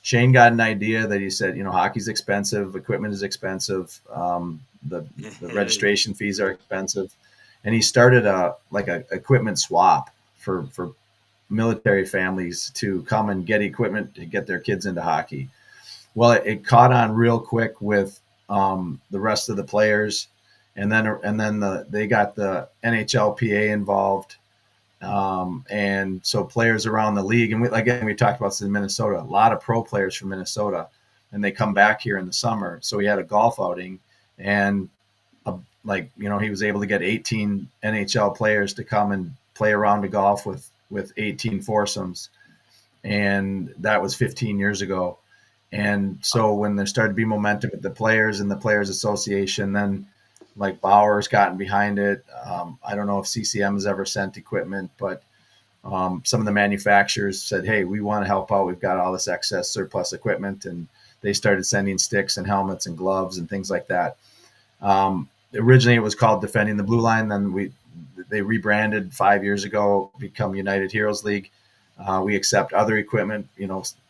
[SPEAKER 3] Shane got an idea that he said, hockey's expensive, equipment is expensive, the registration fees are expensive, and he started a equipment swap for military families to come and get equipment to get their kids into hockey. Well, it caught on real quick with the rest of the players, and then they got the NHLPA involved, and so players around the league. And we talked about this in Minnesota, a lot of pro players from Minnesota, and they come back here in the summer. So we had a golf outing, and he was able to get 18 NHL players to come and play a round of golf with 18 foursomes, and that was 15 years ago. And so when there started to be momentum with the players and the Players Association, then like Bauer's gotten behind it. I don't know if CCM has ever sent equipment, but some of the manufacturers said, "Hey, we want to help out. We've got all this excess surplus equipment," and they started sending sticks and helmets and gloves and things like that. Originally, it was called Defending the Blue Line. Then they rebranded 5 years ago, become United Heroes League. We accept other equipment,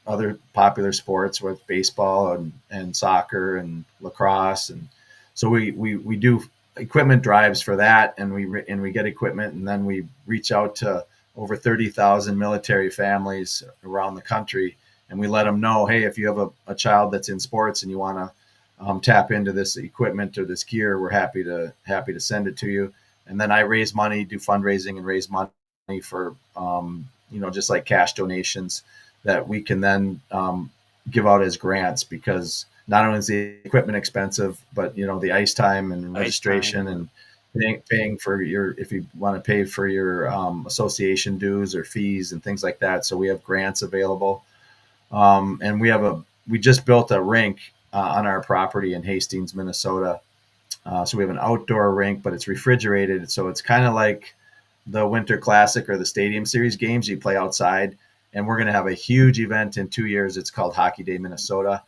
[SPEAKER 3] other popular sports with baseball and soccer and lacrosse, and so we do equipment drives for that, and we get equipment, and then we reach out to over 30,000 military families around the country, and we let them know, hey, if you have a child that's in sports and you want to tap into this equipment or this gear, we're happy to send it to you. And then I raise money, do fundraising, and raise money for just like cash donations that we can then give out as grants, because not only is the equipment expensive, but the ice time and registration and paying for if you want to pay for your association dues or fees and things like that. So we have grants available, and we just built a rink on our property in Hastings, Minnesota. So we have an outdoor rink, but it's refrigerated, so it's kind of like the Winter Classic or the Stadium Series games you play outside. And we're going to have a huge event in 2 years. It's called Hockey Day Minnesota.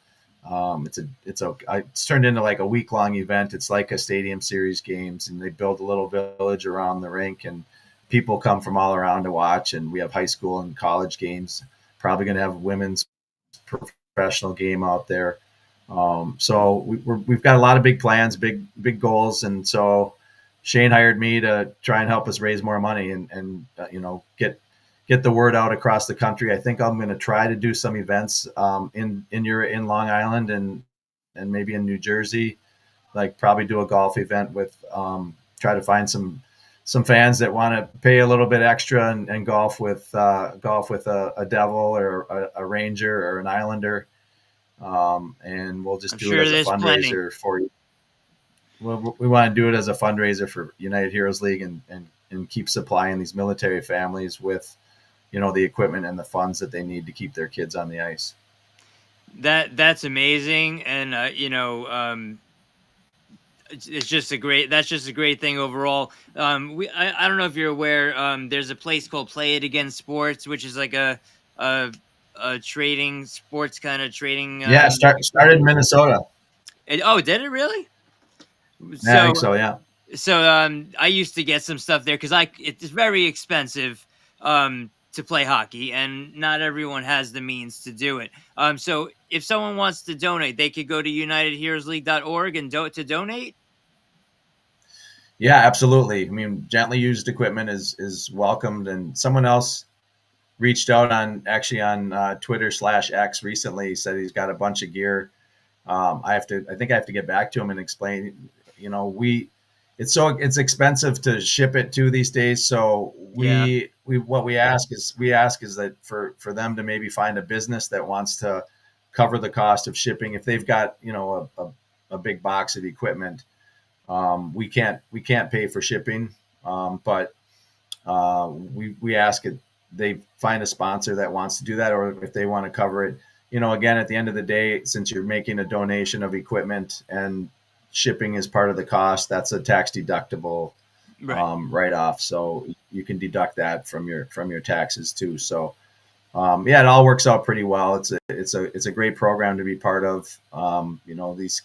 [SPEAKER 3] It's turned into like a week-long event. It's like a Stadium Series games, and they build a little village around the rink, and people come from all around to watch. And we have high school and college games. Probably going to have women's professional game out there. So we've got a lot of big plans, big goals, and so Shane hired me to try and help us raise more money and get the word out across the country. I think I'm going to try to do some events in Long Island and maybe in New Jersey, like probably do a golf event with try to find some fans that want to pay a little bit extra and golf with a Devil or a Ranger or an Islander, and we'll just do it as a fundraiser for you. We want to do it as a fundraiser for United Heroes League and keep supplying these military families with the equipment and the funds that they need to keep their kids on the ice.
[SPEAKER 2] That's amazing, and it's just a great thing overall. I don't know if you're aware. There's a place called Play It Again Sports, which is like a trading sports kind of trading.
[SPEAKER 3] Started in Minnesota.
[SPEAKER 2] Did it really?
[SPEAKER 3] Yeah, I think so. Yeah.
[SPEAKER 2] So I used to get some stuff there because it's very expensive to play hockey, and not everyone has the means to do it. So if someone wants to donate, they could go to UnitedHeroesLeague.org and donate.
[SPEAKER 3] Yeah, absolutely. I mean, gently used equipment is welcomed, and someone else reached out on Twitter /X recently. Said he's got a bunch of gear. I think I have to get back to him and explain. It's expensive to ship it to these days. So what we ask is that for them to maybe find a business that wants to cover the cost of shipping. If they've got a big box of equipment, we can't pay for shipping, but we ask it. They find a sponsor that wants to do that, or if they want to cover it. Again, at the end of the day, since you're making a donation of equipment and shipping is part of the cost, that's a tax deductible write-off. So you can deduct that from your taxes too. So yeah, it all works out pretty well. It's a great program to be part of. These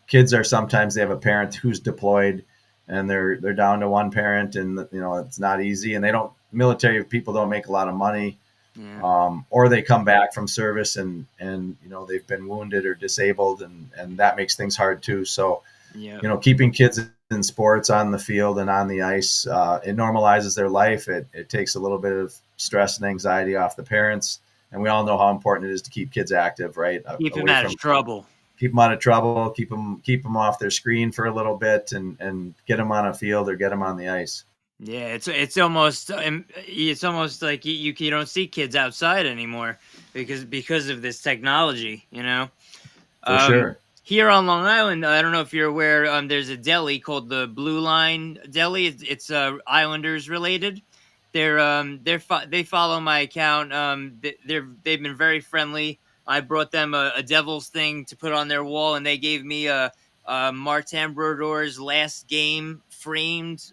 [SPEAKER 3] kids are sometimes they have a parent who's deployed, and they're down to one parent, and it's not easy. And they don't military people don't make a lot of money,
[SPEAKER 2] Yeah.
[SPEAKER 3] or they come back from service and they've been wounded or disabled, and that makes things hard too. So
[SPEAKER 2] Yeah.
[SPEAKER 3] keeping kids in sports on the field and on the ice, it normalizes their life. It takes a little bit of stress and anxiety off the parents. And we all know how important it is to keep kids active, right?
[SPEAKER 2] Keep him
[SPEAKER 3] Away
[SPEAKER 2] out
[SPEAKER 3] from
[SPEAKER 2] of trouble.
[SPEAKER 3] keep them out of trouble, keep them off their screen for a little bit, and get them on a field or get them on the ice.
[SPEAKER 2] Yeah, it's almost like you don't see kids outside anymore because of this technology.
[SPEAKER 3] For
[SPEAKER 2] Um,
[SPEAKER 3] sure.
[SPEAKER 2] Here on Long Island, I don't know if you're aware. There's a deli called the Blue Line Deli. It's Islanders related. They follow my account. They've been very friendly. I brought them a Devils thing to put on their wall, and they gave me a Martin Brodor's last game framed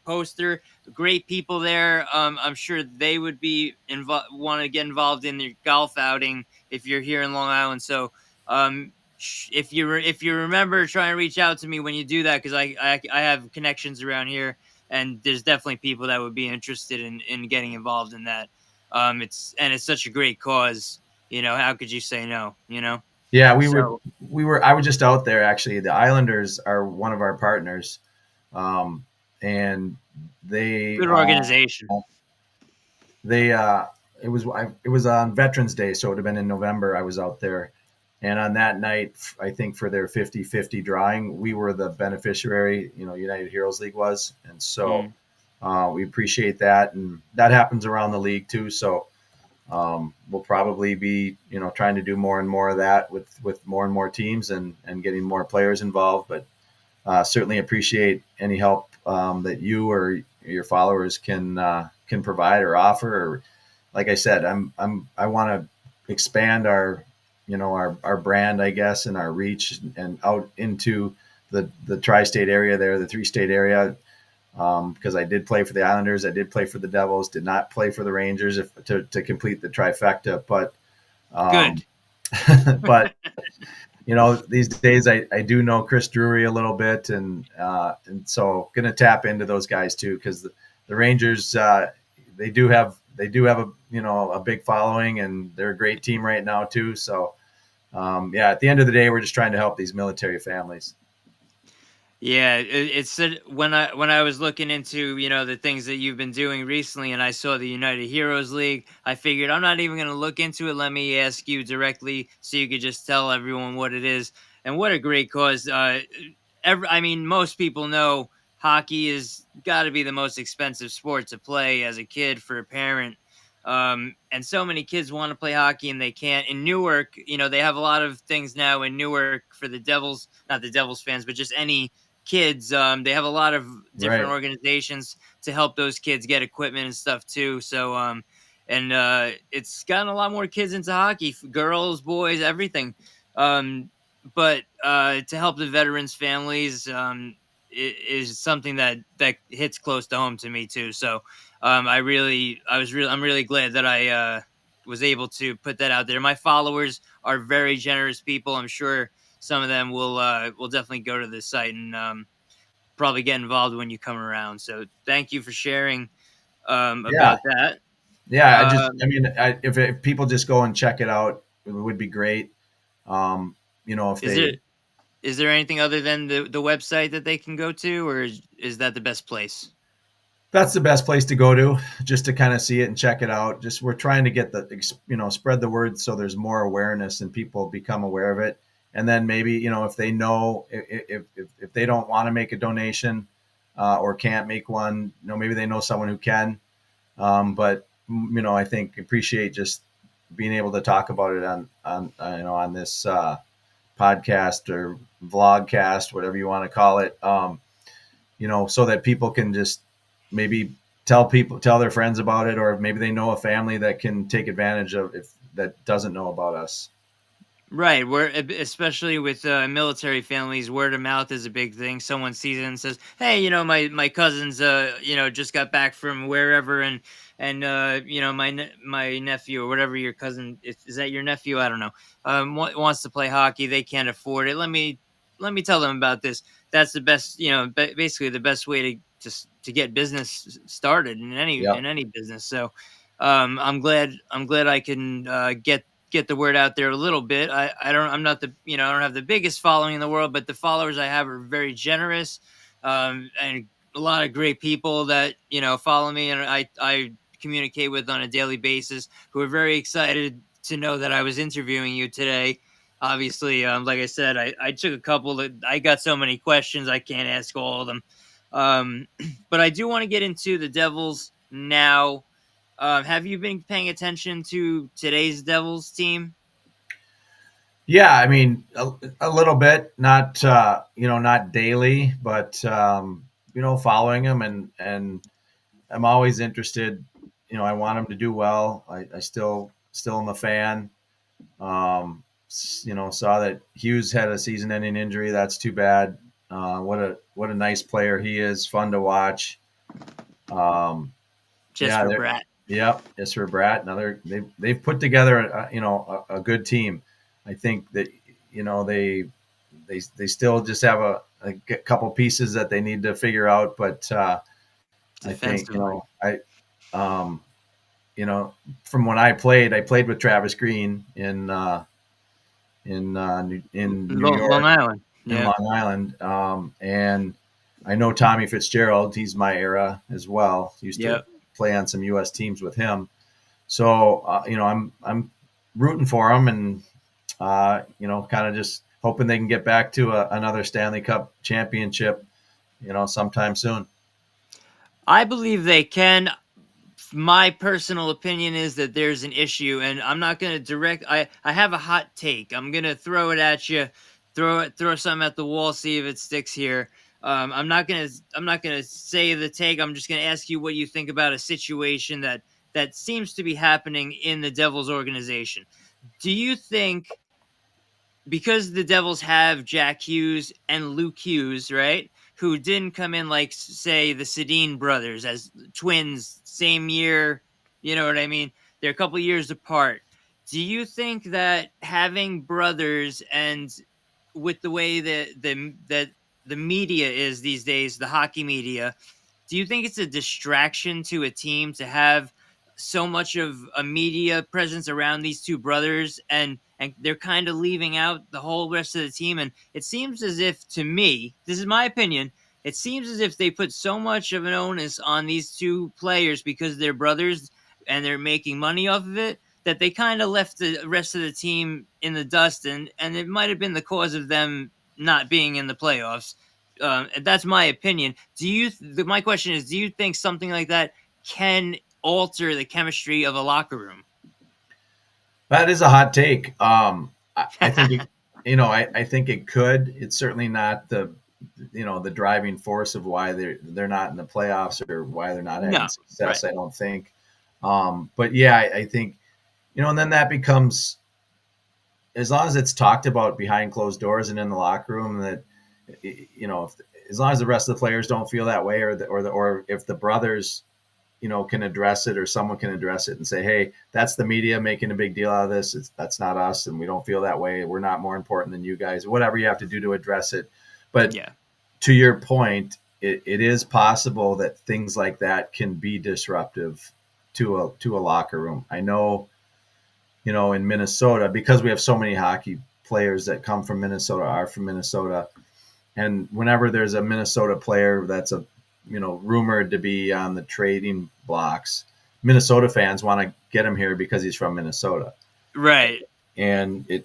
[SPEAKER 2] poster. Great people there. I'm sure they would be want to get involved in your golf outing if you're here in Long Island. So if you remember, try and reach out to me when you do that, because I have connections around here, and there's definitely people that would be interested in getting involved in that. It's such a great cause. How could you say no?
[SPEAKER 3] Yeah,
[SPEAKER 2] So
[SPEAKER 3] I was just out there actually. The Islanders are one of our partners, and they
[SPEAKER 2] good organization.
[SPEAKER 3] they it was on Veterans Day, so it would have been in November. I was out there, and on that night, I think for their 50-50 drawing, we were the beneficiary. United Heroes League was, and so
[SPEAKER 2] Mm.
[SPEAKER 3] we appreciate that, and that happens around the league too. So we'll probably be trying to do more and more of that with more and more teams and getting more players involved. But certainly appreciate any help that you or your followers can provide or offer. Or, like I said, I want to expand our brand, I guess, and our reach and out into the tri-state area there, the three-state area. Because I did play for the Islanders, I did play for the Devils, did not play for the Rangers to complete the trifecta. But
[SPEAKER 2] Good.
[SPEAKER 3] but these days I do know Chris Drury a little bit, and so going to tap into those guys too, because the Rangers they do have a big following, and they're a great team right now too. So at the end of the day, we're just trying to help these military families.
[SPEAKER 2] Yeah, it's when I was looking into the things that you've been doing recently, and I saw the United Heroes League, I figured I'm not even going to look into it. Let me ask you directly, so you could just tell everyone what it is and what a great cause. Most people know hockey is got to be the most expensive sport to play as a kid for a parent. And so many kids want to play hockey and they can't. In Newark, they have a lot of things now in Newark for the Devils, not the Devils fans, but just any kids. They have a lot of different
[SPEAKER 3] Right.
[SPEAKER 2] organizations to help those kids get equipment and stuff too. So it's gotten a lot more kids into hockey, girls, boys, everything. But to help the veterans families is something that hits close to home to me too. So I'm really glad that I was able to put that out there. My followers are very generous people. I'm sure some of them will definitely go to the site and probably get involved when you come around. So thank you for sharing
[SPEAKER 3] Yeah.
[SPEAKER 2] about that.
[SPEAKER 3] Yeah.
[SPEAKER 2] Um,
[SPEAKER 3] If people just go and check it out, it would be great. If
[SPEAKER 2] is there
[SPEAKER 3] they
[SPEAKER 2] is there anything other than the website that they can go to, or is that the best place?
[SPEAKER 3] That's the best place to go to, just to kind of see it and check it out. Just we're trying to get spread the word so there's more awareness and people become aware of it. And then maybe if they know if they don't want to make a donation or can't make one, maybe they know someone who can. But I think appreciate just being able to talk about it on this podcast or vlogcast, whatever you want to call it. So that people can just maybe tell their friends about it, or maybe they know a family that can take advantage of if that doesn't know about us.
[SPEAKER 2] Right, where especially with military families, word of mouth is a big thing. Someone sees it and says, "Hey, my cousin's just got back from wherever, and my nephew or whatever your cousin is that your nephew? I don't know. Wants to play hockey. They can't afford it. Let me tell them about this. That's the best, basically the best way to get business started
[SPEAKER 3] Yep.
[SPEAKER 2] in any business. So, I'm glad I can get the word out there a little bit. I'm not I don't have the biggest following in the world, but the followers I have are very generous, and a lot of great people that follow me, and I communicate with on a daily basis, who are very excited to know that I was interviewing you today. Obviously, like I said, I took a couple that I got so many questions I can't ask all of them. Um, but I do want to get into the Devils now. Have you been paying attention to today's Devils team?
[SPEAKER 3] Yeah, I mean, a little bit, not not daily, but following them, and I'm always interested. I want them to do well. I still am a fan. Saw that Hughes had a season-ending injury. That's too bad. What a nice player he is. Fun to watch. Um,
[SPEAKER 2] Just
[SPEAKER 3] yeah,
[SPEAKER 2] for
[SPEAKER 3] they're
[SPEAKER 2] Brat.
[SPEAKER 3] Yep, yes for Brat. Another they've put together a good team. I think that they still just have a couple pieces that they need to figure out, but I think
[SPEAKER 2] Defensively.
[SPEAKER 3] um, from when I played with Travis Green in New
[SPEAKER 2] Long
[SPEAKER 3] York,
[SPEAKER 2] Island.
[SPEAKER 3] in
[SPEAKER 2] Yeah.
[SPEAKER 3] Long Island, and I know Tommy Fitzgerald. He's my era as well. Used to
[SPEAKER 2] Yep.
[SPEAKER 3] play on some U.S. teams with him. So I'm rooting for them, and kind of just hoping they can get back to another Stanley Cup championship, sometime soon.
[SPEAKER 2] I believe they can. My personal opinion is that there's an issue, and I'm not going to I have a hot take. I'm going to throw it at you, throw something at the wall, see if it sticks here. I'm not going to say the take. I'm just going to ask you what you think about a situation that seems to be happening in the Devils organization. Do you think, because the Devils have Jack Hughes and Luke Hughes, right? Who didn't come in like, say, the Sedin brothers as twins, same year. You know what I mean? They're a couple years apart. Do you think that having brothers, and with the way that the media is these days, the hockey media, do you think it's a distraction to a team to have so much of a media presence around these two brothers, and they're kind of leaving out the whole rest of the team? And it seems as if, to me, this is my opinion, it seems as if they put so much of an onus on these two players because they're brothers and they're making money off of it, that they kind of left the rest of the team in the dust, and it might have been the cause of them not being in the playoffs. That's my opinion. My question is, do you think something like that can alter the chemistry of a locker room?
[SPEAKER 3] That is a hot take. I think I think it could. It's certainly not the driving force of why they're not in the playoffs or why they're not having
[SPEAKER 2] No, right,
[SPEAKER 3] success. I don't think. But yeah, I think and then that becomes, as long as it's talked about behind closed doors and in the locker room, that if, as long as the rest of the players don't feel that way, or if the brothers can address it, or someone can address it and say, hey, that's the media making a big deal out of this. That's not us, and we don't feel that way. We're not more important than you guys. Whatever you have to do to address it. But
[SPEAKER 2] yeah,
[SPEAKER 3] to your point, it is possible that things like that can be disruptive to a locker room. I know, in Minnesota, because we have so many hockey players that come from Minnesota, are from Minnesota, and whenever there's a Minnesota player that's rumored to be on the trading blocks, Minnesota fans want to get him here because he's from Minnesota,
[SPEAKER 2] right.
[SPEAKER 3] and it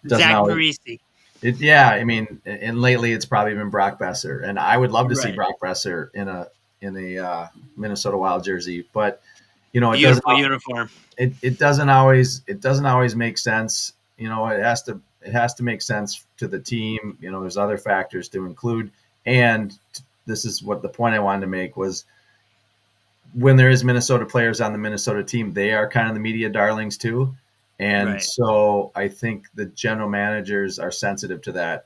[SPEAKER 3] doesn't
[SPEAKER 2] Zach
[SPEAKER 3] always.
[SPEAKER 2] Parisi,
[SPEAKER 3] Yeah, I mean, and lately it's probably been Brock Besser, and I would love to see
[SPEAKER 2] right.
[SPEAKER 3] Brock Besser in a Minnesota Wild jersey, but it doesn't
[SPEAKER 2] Beautiful uniform.
[SPEAKER 3] it doesn't always make sense. It has to make sense to the team. There's other factors to include, and this is what the point I wanted to make was, when there is Minnesota players on the Minnesota team, they are kind of the media darlings too. And
[SPEAKER 2] Right.
[SPEAKER 3] so I think the general managers are sensitive to that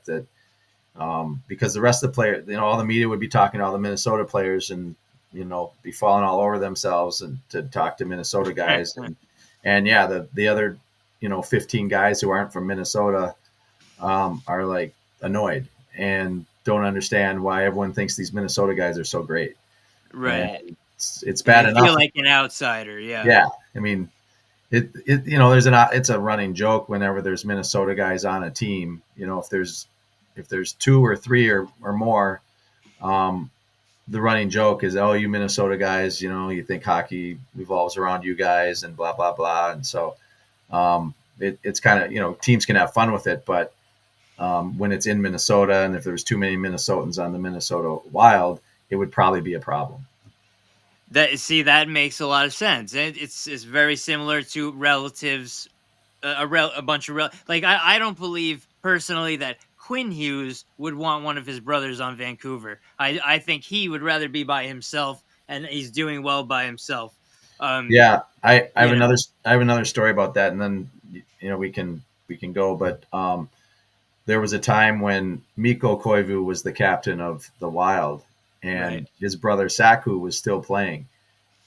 [SPEAKER 3] because the rest of the players, all the media would be talking to all the Minnesota players, and be falling all over themselves and to talk to Minnesota guys. And yeah, the other, 15 guys who aren't from Minnesota are like annoyed and don't understand why everyone thinks these Minnesota guys are so great.
[SPEAKER 2] Right.
[SPEAKER 3] And it's bad
[SPEAKER 2] They
[SPEAKER 3] enough.
[SPEAKER 2] feel like an outsider. Yeah.
[SPEAKER 3] Yeah. I mean, it's a running joke whenever there's Minnesota guys on a team, if there's two or three or more, the running joke is, oh, you Minnesota guys, you think hockey revolves around you guys and blah, blah, blah. And so it's kind of, teams can have fun with it, but when it's in Minnesota and if there's too many Minnesotans on the Minnesota Wild, it would probably be a problem.
[SPEAKER 2] That makes a lot of sense. It's very similar to relatives, a bunch of I don't believe personally that Quinn Hughes would want one of his brothers on Vancouver. I think he would rather be by himself, and he's doing well by himself.
[SPEAKER 3] Yeah, I have another story about that, and then we can go. But there was a time when Mikko Koivu was the captain of the Wild, and his brother Saku was still playing,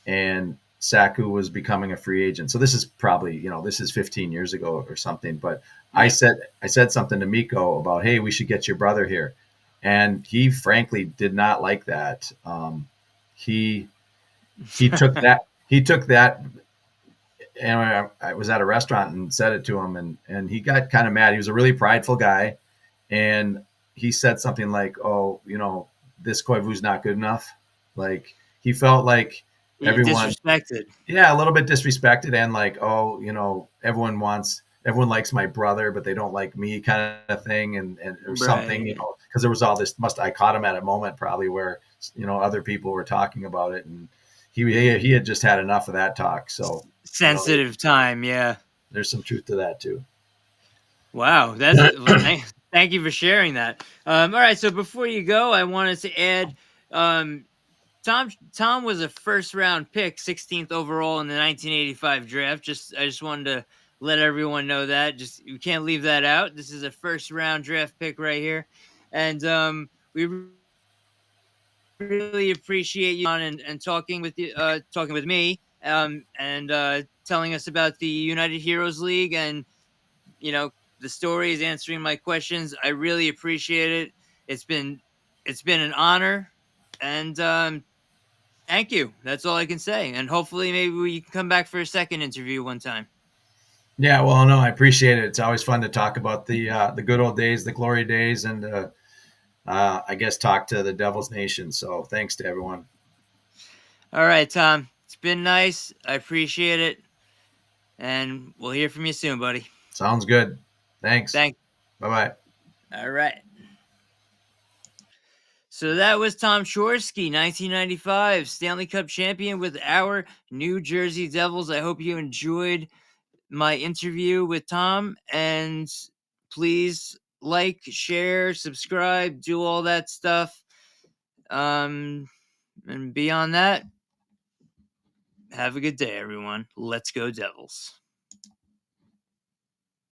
[SPEAKER 3] and Saku was becoming a free agent. So this is probably, this is 15 years ago or something. But yeah. I said something to Mikko about, hey, we should get your brother here, and he frankly did not like that. He took that. He took that. And I was at a restaurant and said it to him, and he got kind of mad. He was a really prideful guy, and he said something like, "Oh, this Koivu's not good enough." Like he felt like everyone
[SPEAKER 2] disrespected.
[SPEAKER 3] Yeah, a little bit disrespected, and like, oh, everyone likes my brother, but they don't like me, kind of thing, and or something, because there was all this. I caught him at a moment probably where other people were talking about it, and he had just had enough of that talk. So
[SPEAKER 2] sensitive time, yeah.
[SPEAKER 3] There's some truth to that too.
[SPEAKER 2] Wow, thank you for sharing that. All right, so before you go, I wanted to add, Tom was a first round pick, 16th overall in the 1985 draft. I just wanted to let everyone know that. You can't leave that out. This is a first round draft pick right here, and we really appreciate you on and talking with you, talking with me, and telling us about the United Heroes League and the stories, answering my questions. I really appreciate it. It's been an honor, and thank you. That's all I can say. And hopefully, maybe we can come back for a second interview one time.
[SPEAKER 3] Yeah, well, no, I appreciate it. It's always fun to talk about the good old days, the glory days, and I guess talk to the Devil's Nation. So thanks to everyone.
[SPEAKER 2] All right, Tom. It's been nice. I appreciate it. And we'll hear from you soon, buddy.
[SPEAKER 3] Sounds good. Thanks.
[SPEAKER 2] Bye-bye. All right. So that was Tom Chorske, 1995 Stanley Cup champion with our New Jersey Devils. I hope you enjoyed my interview with Tom, and please like, share, subscribe, do all that stuff. And beyond that, have a good day, everyone. Let's go Devils.